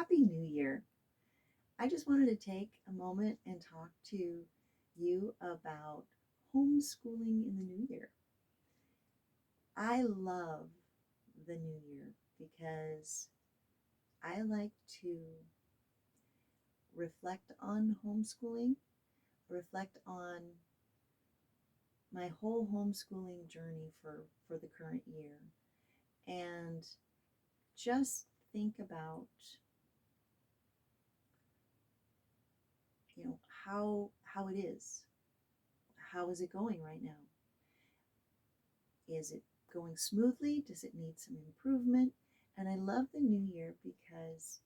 Happy New Year. I just wanted to take a moment and talk to you about homeschooling in the new year. I love the new year because I like to reflect on homeschooling, reflect on my whole homeschooling journey for the current year, and just think about how it is. How is it going right now? Is it going smoothly? Does it need some improvement? And I love the new year because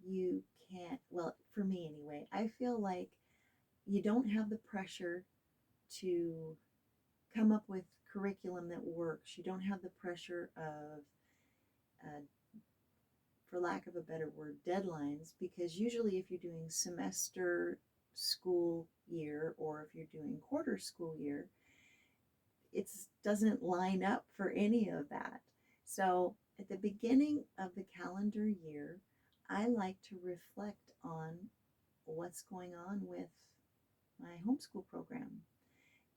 you can't, well, for me anyway, I feel like you don't have the pressure to come up with curriculum that works. You don't have the pressure of, uh, for lack of a better word, deadlines, because usually if you're doing semester school year or if you're doing quarter school year, it doesn't line up for any of that. So at the beginning of the calendar year, I like to reflect on what's going on with my homeschool program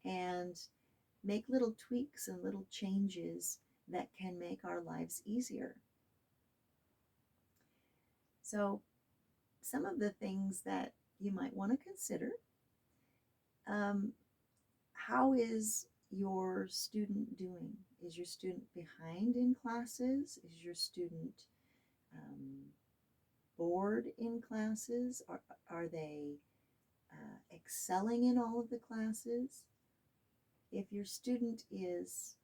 and make little tweaks and little changes that can make our lives easier. So some of the things that you might want to consider, um, how is your student doing? Is your student behind in classes? Is your student um, bored in classes? Are they excelling in all of the classes? If your student is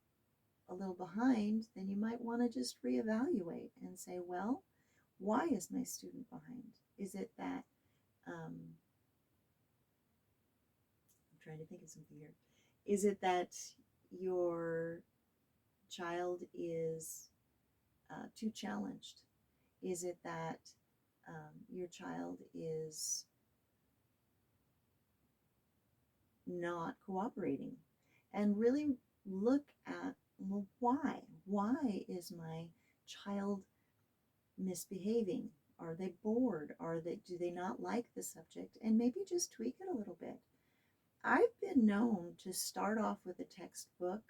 a little behind, then you might want to just reevaluate and say, well, why is my student behind? Is it that, I'm trying to think of something here. Is it that your child is too challenged? Is it that your child is not cooperating? And really look at, well, why? Why is my child misbehaving? Are they bored? Do they not like the subject? And maybe just tweak it a little bit. I've been known to start off with a textbook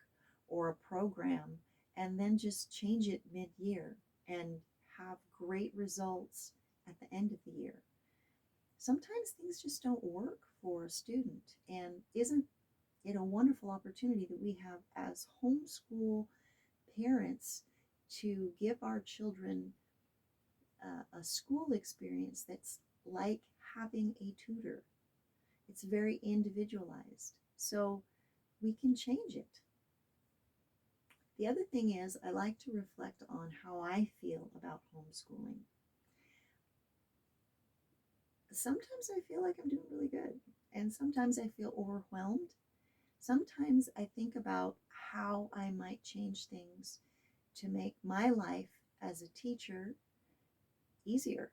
or a program and then just change it mid-year and have great results at the end of the year. Sometimes things just don't work for a student, and isn't it a wonderful opportunity that we have as homeschool parents to give our children a school experience that's like having a tutor? It's very individualized, so we can change it. The other thing is, I like to reflect on how I feel about homeschooling. Sometimes I feel like I'm doing really good, and sometimes I feel overwhelmed. Sometimes I think about how I might change things to make my life as a teacher easier.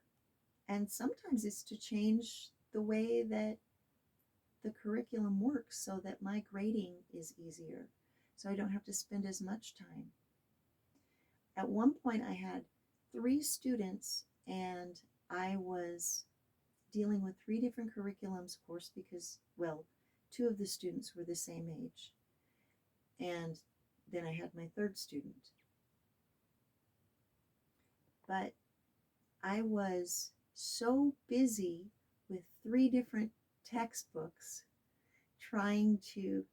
And sometimes it's to change the way that the curriculum works so that my grading is easier, so I don't have to spend as much time. At one point, I had 3 students, and I was dealing with 3 different curriculums, of course, because, well, 2 of the students were the same age. And then I had my 3rd student. But I was so busy with 3 different textbooks trying to,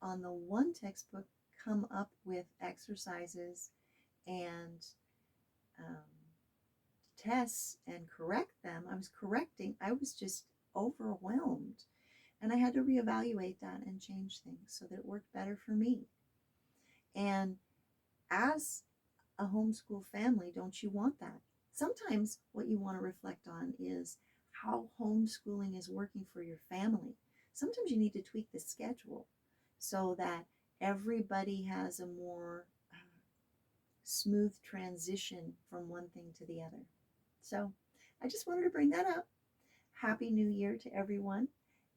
on the one textbook, come up with exercises and um, tests and correct them. I was just overwhelmed. And I had to reevaluate that and change things so that it worked better for me. And as a homeschool family, don't you want that? Sometimes what you want to reflect on is how homeschooling is working for your family. Sometimes you need to tweak the schedule so that everybody has a more smooth transition from one thing to the other. So I just wanted to bring that up. Happy New Year to everyone,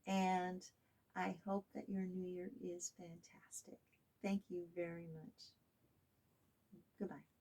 and I hope that your New Year is fantastic. Thank you very much. Goodbye.